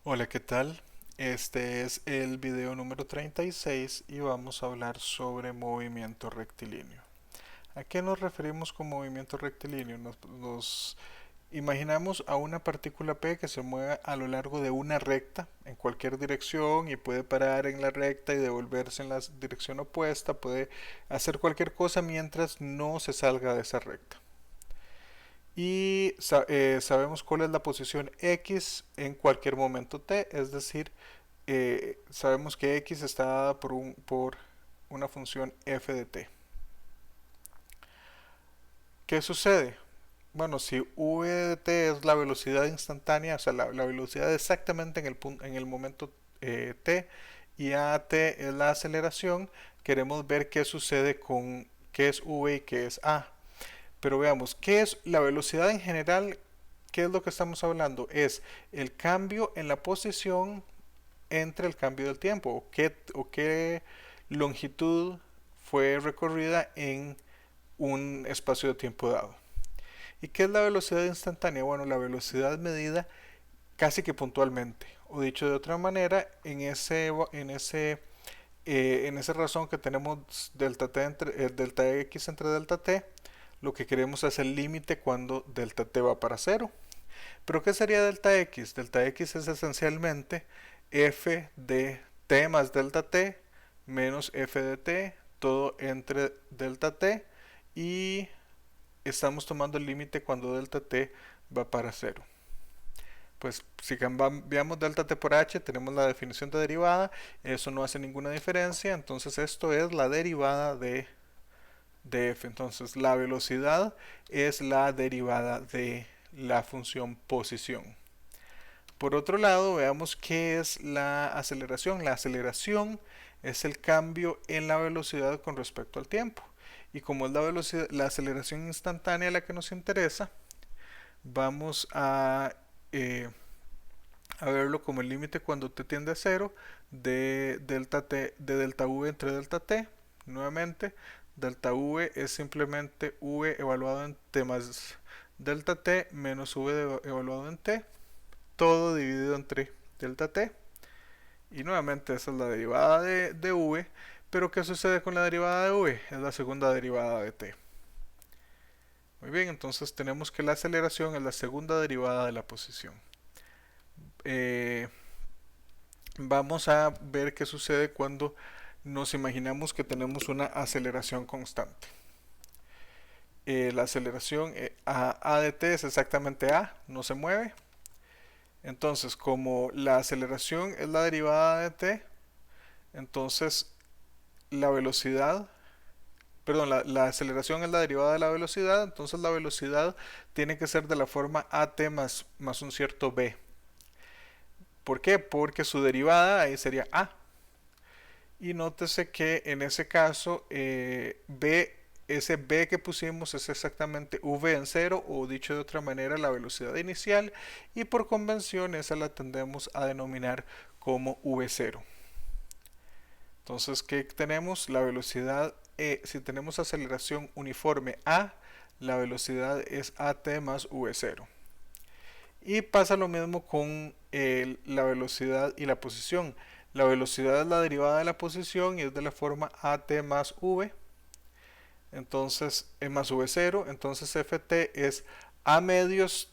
Hola, ¿qué tal? Este es el video número 36 y vamos a hablar sobre movimiento rectilíneo. ¿A qué nos referimos con movimiento rectilíneo? Nos imaginamos a una partícula P que se mueve a lo largo de una recta en cualquier dirección y puede parar en la recta y devolverse en la dirección opuesta, puede hacer cualquier cosa mientras no se salga de esa recta. Y sabemos cuál es la posición X en cualquier momento t, es decir, sabemos que X está dada por una función f de t. ¿Qué sucede? Bueno, si v de t es la velocidad instantánea, o sea, la velocidad exactamente en el momento t, y at es la aceleración, queremos ver qué sucede con qué es v y qué es a. Pero veamos, ¿qué es la velocidad en general? ¿Qué es lo que estamos hablando? Es el cambio en la posición entre el cambio del tiempo, o qué longitud fue recorrida en un espacio de tiempo dado. ¿Y qué es la velocidad instantánea? Bueno, la velocidad medida casi que puntualmente, o dicho de otra manera, en esa razón que tenemos delta, t delta x entre delta t, lo que queremos es el límite cuando delta t va para cero. Pero ¿qué sería delta x? Delta x es esencialmente f de t más delta t menos f de t, todo entre delta t, y estamos tomando el límite cuando delta t va para cero. Pues si cambiamos delta t por h, tenemos la definición de derivada, eso no hace ninguna diferencia, entonces esto es la derivada de f. Entonces la velocidad es la derivada de la función posición. Por otro lado, veamos qué es la aceleración. La aceleración es el cambio en la velocidad con respecto al tiempo. Y como es la aceleración instantánea la que nos interesa, vamos a verlo como el límite cuando t tiende a cero de delta v entre delta t. Nuevamente, delta v es simplemente v evaluado en t más delta t menos v evaluado en t, todo dividido entre delta t. Y nuevamente esa es la derivada de v. Pero ¿qué sucede con la derivada de v? Es la segunda derivada de t. Muy bien, entonces tenemos que la aceleración es la segunda derivada de la posición. Eh, Vamos a ver qué sucede cuando nos imaginamos que tenemos una aceleración constante. La aceleración a de t es exactamente a, no se mueve. Entonces, como la aceleración es la derivada de t, entonces la velocidad, perdón, la aceleración es la derivada de la velocidad, entonces la velocidad tiene que ser de la forma at más un cierto b. ¿Por qué? Porque su derivada ahí sería a. Y nótese que en ese caso ese b que pusimos es exactamente v en cero, o dicho de otra manera la velocidad inicial, y por convención esa la tendemos a denominar como v0. Entonces, ¿qué tenemos? La velocidad, si tenemos aceleración uniforme a, la velocidad es at más v0. Y pasa lo mismo con la velocidad y la posición. La velocidad es la derivada de la posición y es de la forma at más v, entonces más v0, entonces ft es a medios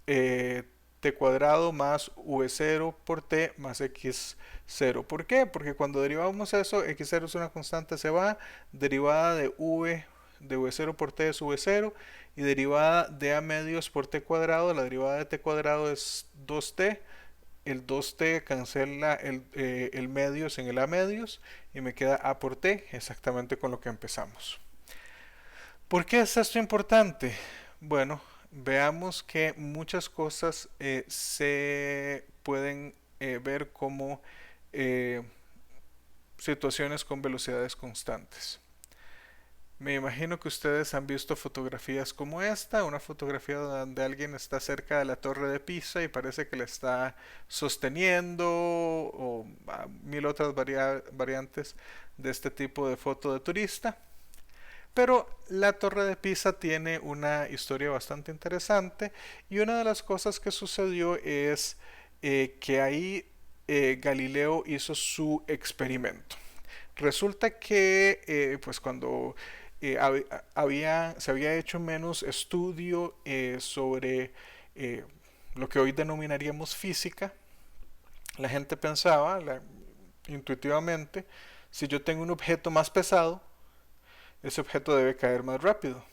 t cuadrado más v0 por t más x0. ¿Por qué? Porque cuando derivamos eso, x0 es una constante, se va, derivada de v0 por t es v0, y derivada de a medios por t cuadrado, la derivada de t cuadrado es 2t, el 2t cancela el medios en el a medios y me queda a por t, exactamente con lo que empezamos. ¿Por qué es esto importante? Bueno, veamos que muchas cosas se pueden ver como eh, situaciones con velocidades constantes. Me imagino que ustedes han visto fotografías como esta, una fotografía donde alguien está cerca de la torre de Pisa y parece que la está sosteniendo, o mil otras variantes de este tipo de foto de turista. Pero la Torre de Pisa tiene una historia bastante interesante, y una de las cosas que sucedió es que ahí Galileo hizo su experimento. Resulta que pues cuando se había hecho menos estudio sobre eh, lo que hoy denominaríamos física, la gente pensaba intuitivamente, si yo tengo un objeto más pesado, ese objeto debe caer más rápido.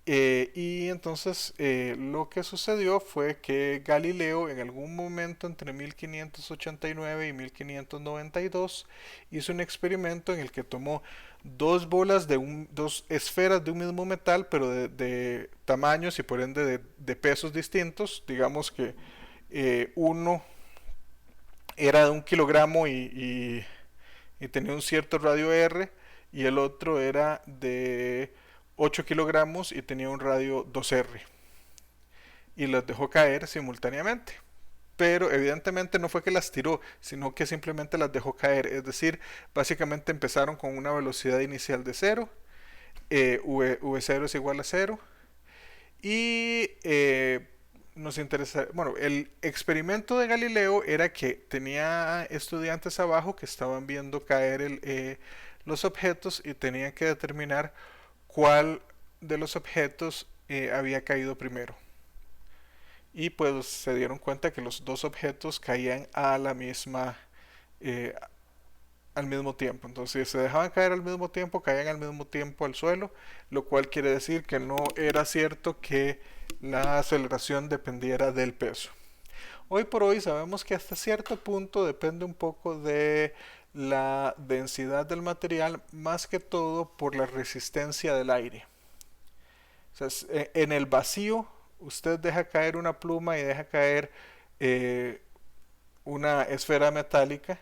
Y entonces lo que sucedió fue que Galileo en algún momento entre 1589 y 1592 hizo un experimento en el que tomó dos esferas de un mismo metal, pero de tamaños y por ende de pesos distintos. Digamos que uno era de 1 kilogramo y tenía un cierto radio R, y el otro era de 8 kilogramos y tenía un radio 2R, y las dejó caer simultáneamente. Pero evidentemente no fue que las tiró, sino que simplemente las dejó caer. Es decir, básicamente empezaron con una velocidad inicial de 0, v0 es igual a 0, y nos interesa, bueno, el experimento de Galileo era que tenía estudiantes abajo que estaban viendo caer los objetos y tenían que determinar cuál de los objetos había caído primero. Y pues se dieron cuenta que los dos objetos caían a la misma, eh, al mismo tiempo. Entonces, si se dejaban caer al mismo tiempo, caían al mismo tiempo al suelo, lo cual quiere decir que no era cierto que la aceleración dependiera del peso. Hoy por hoy sabemos que hasta cierto punto depende un poco de la densidad del material, más que todo por la resistencia del aire. O sea, en el vacío usted deja caer una pluma y deja caer eh, una esfera metálica,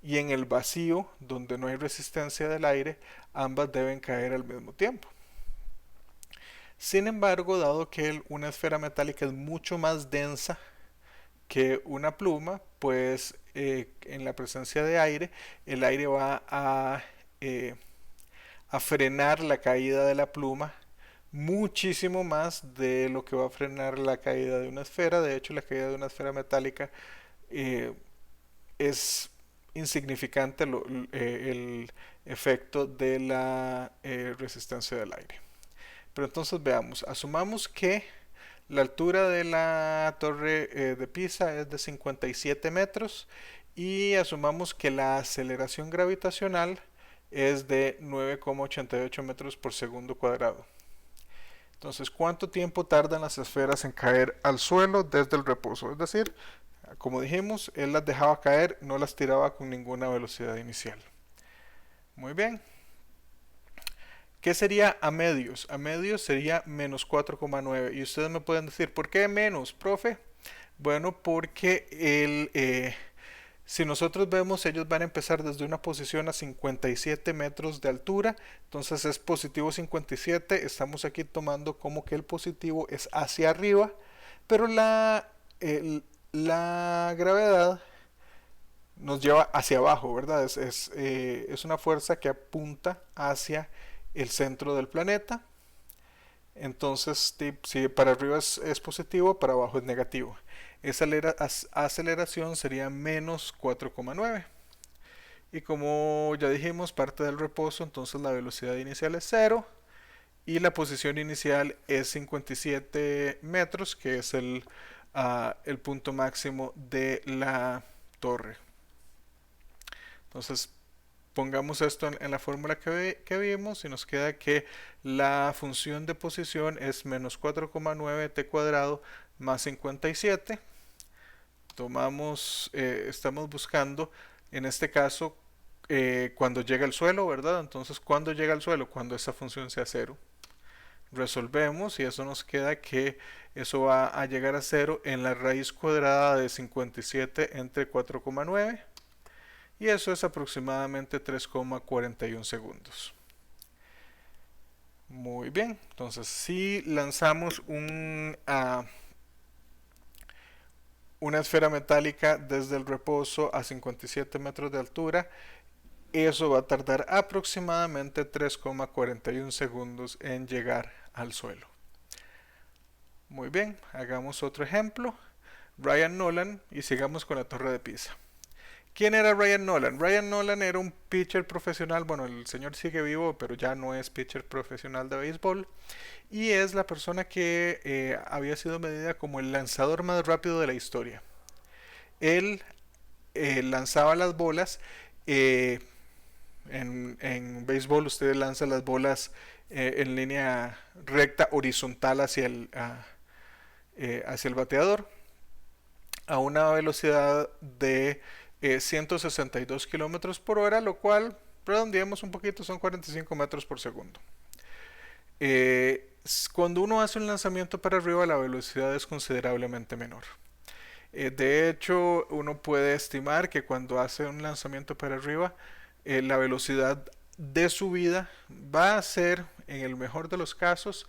y en el vacío, donde no hay resistencia del aire, ambas deben caer al mismo tiempo. Sin embargo, dado que una esfera metálica es mucho más densa que una pluma, pues en la presencia de aire, el aire va a frenar la caída de la pluma muchísimo más de lo que va a frenar la caída de una esfera. De hecho, la caída de una esfera metálica eh, es insignificante el efecto de la resistencia del aire. Pero entonces veamos, asumamos que la altura de la torre de Pisa es de 57 metros y asumamos que la aceleración gravitacional es de 9,88 metros por segundo cuadrado. Entonces, ¿cuánto tiempo tardan las esferas en caer al suelo desde el reposo? Es decir, como dijimos, él las dejaba caer, no las tiraba con ninguna velocidad inicial. Muy bien. ¿Qué sería a medios? A medios sería menos 4,9. Y ustedes me pueden decir, ¿por qué menos, profe? Bueno, porque si nosotros vemos, ellos van a empezar desde una posición a 57 metros de altura. Entonces es positivo 57. Estamos aquí tomando como que el positivo es hacia arriba. Pero la gravedad nos lleva hacia abajo, ¿verdad? Es una fuerza que apunta hacia el centro del planeta. Entonces, si para arriba es positivo, para abajo es negativo. Esa aceleración sería menos 4,9. Y como ya dijimos, parte del reposo, entonces la velocidad inicial es 0. Y la posición inicial es 57 metros, que es el punto máximo de la torre. Entonces, pongamos esto en la fórmula que vimos y nos queda que la función de posición es menos 4,9 t cuadrado más 57. Estamos buscando, en este caso, cuando llega al suelo, ¿verdad? Entonces, ¿cuándo llega al suelo? Cuando esa función sea 0. Resolvemos y eso nos queda que eso va a llegar a 0 en la raíz cuadrada de 57 entre 4,9. Y eso es aproximadamente 3,41 segundos. Muy bien, entonces si lanzamos una esfera metálica desde el reposo a 57 metros de altura, eso va a tardar aproximadamente 3,41 segundos en llegar al suelo. Muy bien, hagamos otro ejemplo. Ryan Nolan, y sigamos con la Torre de Pisa. ¿Quién era Ryan Nolan? Ryan Nolan era un pitcher profesional, bueno, el señor sigue vivo, pero ya no es pitcher profesional de béisbol, y es la persona que había sido medida como el lanzador más rápido de la historia. Él lanzaba las bolas, eh, en béisbol usted lanza las bolas en línea recta horizontal hacia el bateador a una velocidad de 162 kilómetros por hora, lo cual, redondeemos un poquito, son 45 metros por segundo. Cuando uno hace un lanzamiento para arriba, la velocidad es considerablemente menor. De hecho, uno puede estimar que cuando hace un lanzamiento para arriba, la velocidad de subida va a ser, en el mejor de los casos,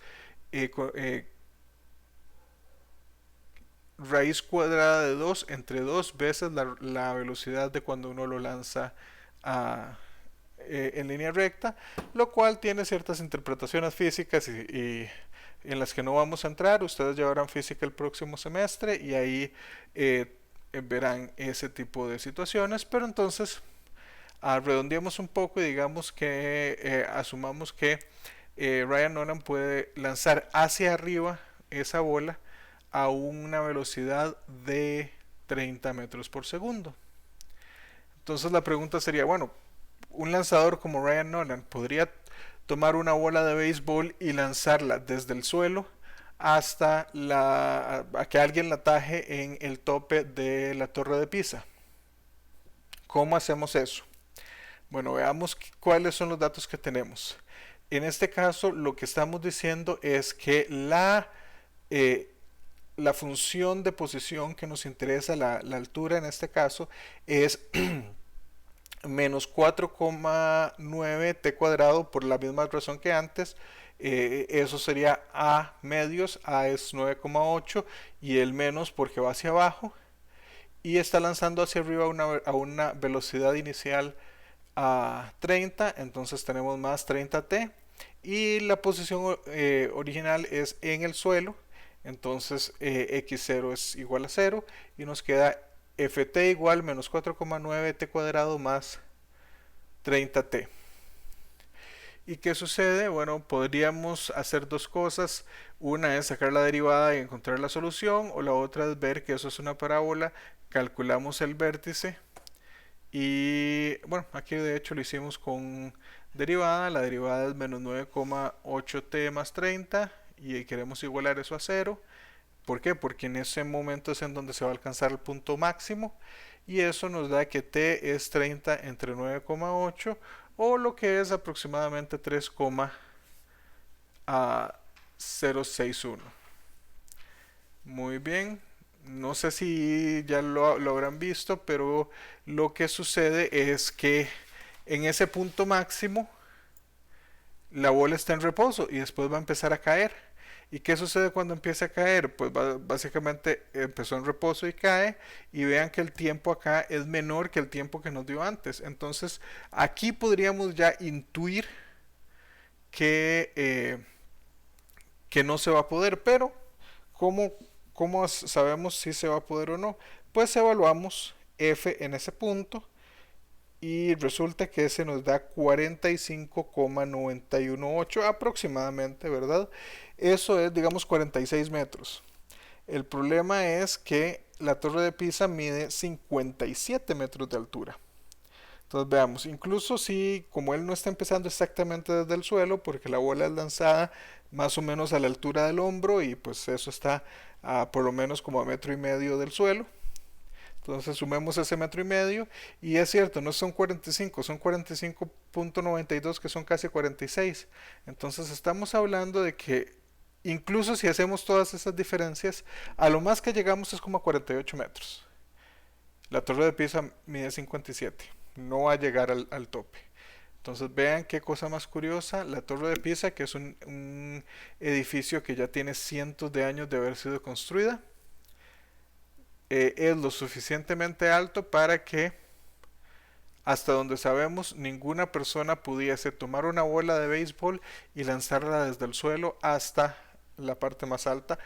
raíz cuadrada de 2 entre 2 veces la velocidad de cuando uno lo lanza en línea recta, lo cual tiene ciertas interpretaciones físicas y en las que no vamos a entrar. Ustedes llevarán física el próximo semestre y ahí verán ese tipo de situaciones, pero entonces redondeemos un poco y digamos que asumamos que Ryan Nolan puede lanzar hacia arriba esa bola a una velocidad de 30 metros por segundo. Entonces la pregunta sería, bueno, un lanzador como Ryan Nolan podría tomar una bola de béisbol y lanzarla desde el suelo hasta a que alguien la ataje en el tope de la Torre de Pisa. ¿Cómo hacemos eso? Bueno, veamos cuáles son los datos que tenemos. En este caso, lo que estamos diciendo es que la función de posición que nos interesa, la altura en este caso, es menos 4,9 t cuadrado, por la misma razón que antes. Eso sería a medios, a es 9,8 y el menos porque va hacia abajo y está lanzando hacia arriba a una velocidad inicial a 30, entonces tenemos más 30t y la posición original es en el suelo, entonces x0 es igual a 0 y nos queda ft igual menos 4,9 t cuadrado más 30t. ¿Y qué sucede? Bueno, podríamos hacer dos cosas. Una es sacar la derivada y encontrar la solución, o la otra es ver que eso es una parábola, calculamos el vértice y bueno, aquí de hecho lo hicimos con derivada. La derivada es menos 9,8t más 30 y queremos igualar eso a 0. ¿Por qué? Porque en ese momento es en donde se va a alcanzar el punto máximo y eso nos da que t es 30 entre 9,8 o lo que es aproximadamente 3,061. Muy bien, no sé si ya lo habrán visto, pero lo que sucede es que en ese punto máximo la bola está en reposo y después va a empezar a caer. ¿Y qué sucede cuando empieza a caer? Pues básicamente empezó en reposo y cae, y vean que el tiempo acá es menor que el tiempo que nos dio antes. Entonces aquí podríamos ya intuir que no se va a poder, pero ¿cómo sabemos si se va a poder o no? Pues evaluamos f en ese punto y resulta que ese nos da 45,918 aproximadamente, ¿verdad? Eso es, digamos, 46 metros. El problema es que la Torre de Pisa mide 57 metros de altura. Entonces veamos, incluso si como él no está empezando exactamente desde el suelo, porque la bola es lanzada más o menos a la altura del hombro y pues eso está por lo menos como a 1,5 metros del suelo. Entonces sumemos ese 1,5 metros y es cierto, no son 45, son 45,92 que son casi 46. Entonces estamos hablando de que incluso si hacemos todas esas diferencias, a lo más que llegamos es como a 48 metros. La Torre de Pisa mide 57, no va a llegar al tope. Entonces vean qué cosa más curiosa, la Torre de Pisa, que es un edificio que ya tiene cientos de años de haber sido construida, es lo suficientemente alto para que, hasta donde sabemos, ninguna persona pudiese tomar una bola de béisbol y lanzarla desde el suelo hasta la parte más alta,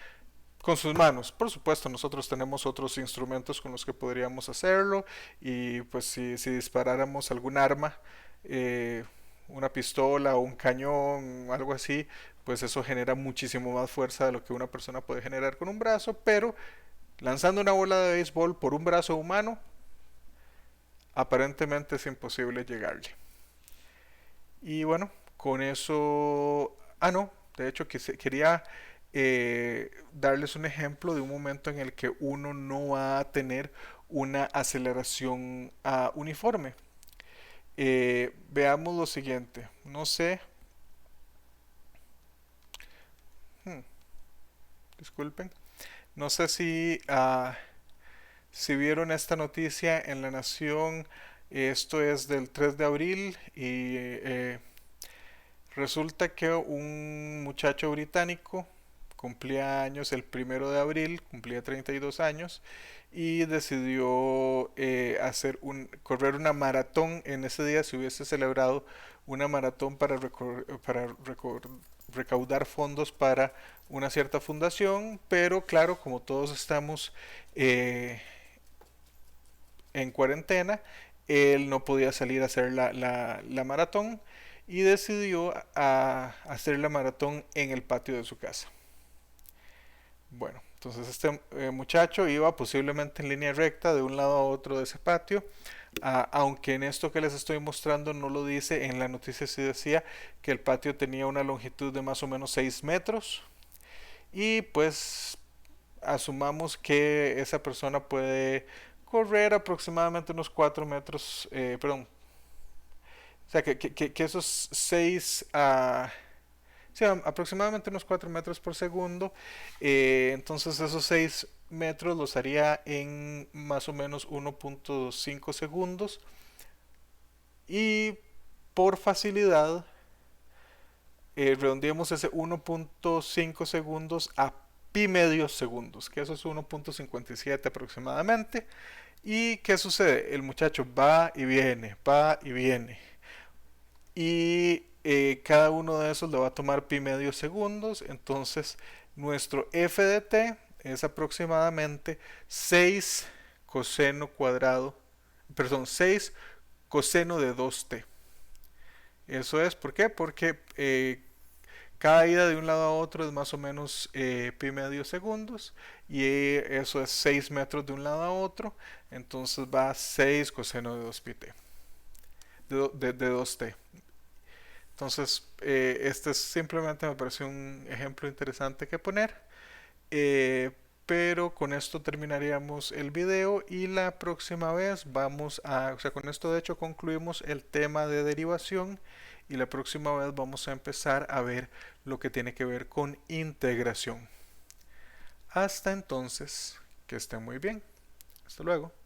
con sus manos. Por supuesto, nosotros tenemos otros instrumentos con los que podríamos hacerlo y pues si disparáramos algún arma, eh, una pistola o un cañón, algo así, pues eso genera muchísimo más fuerza de lo que una persona puede generar con un brazo, pero lanzando una bola de béisbol por un brazo humano, aparentemente es imposible llegarle. Y bueno, con eso... Ah, no, de hecho quería darles un ejemplo de un momento en el que uno no va a tener una aceleración uniforme. Veamos lo siguiente. No sé, hmm, disculpen, no sé si vieron esta noticia en La Nación. Esto es del 3 de abril y resulta que un muchacho británico cumplía años el 1 de abril, cumplía 32 años y decidió correr una maratón. En ese día se hubiese celebrado una maratón recaudar fondos para una cierta fundación, pero claro, como todos estamos eh, en cuarentena, él no podía salir a hacer la maratón y decidió hacer la maratón en el patio de su casa. Bueno, entonces este muchacho iba posiblemente en línea recta de un lado a otro de ese patio, aunque en esto que les estoy mostrando no lo dice, en la noticia sí decía que el patio tenía una longitud de más o menos 6 metros y pues asumamos que esa persona puede correr aproximadamente unos 4 metros, perdón, o sea que esos 6 sí, aproximadamente unos 4 metros por segundo. Entonces esos 6 metros los haría en más o menos 1.5 segundos. Y por facilidad, redondeemos ese 1.5 segundos a pi medios segundos, que eso es 1.57 aproximadamente. ¿Y qué sucede? El muchacho va y viene, va y viene. Y cada uno de esos le va a tomar pi medios segundos. Entonces nuestro f de t es aproximadamente 6 coseno cuadrado, perdón, 6 coseno de 2t. Eso es, ¿por qué? Porque cada ida de un lado a otro es más o menos pi medios segundos y eso es 6 metros de un lado a otro. Entonces va a 6 coseno de 2pt, de 2t. Entonces, este simplemente me pareció un ejemplo interesante que poner. Pero con esto terminaríamos el video y la próxima vez o sea, con esto de hecho concluimos el tema de derivación y la próxima vez vamos a empezar a ver lo que tiene que ver con integración. Hasta entonces, que estén muy bien. Hasta luego.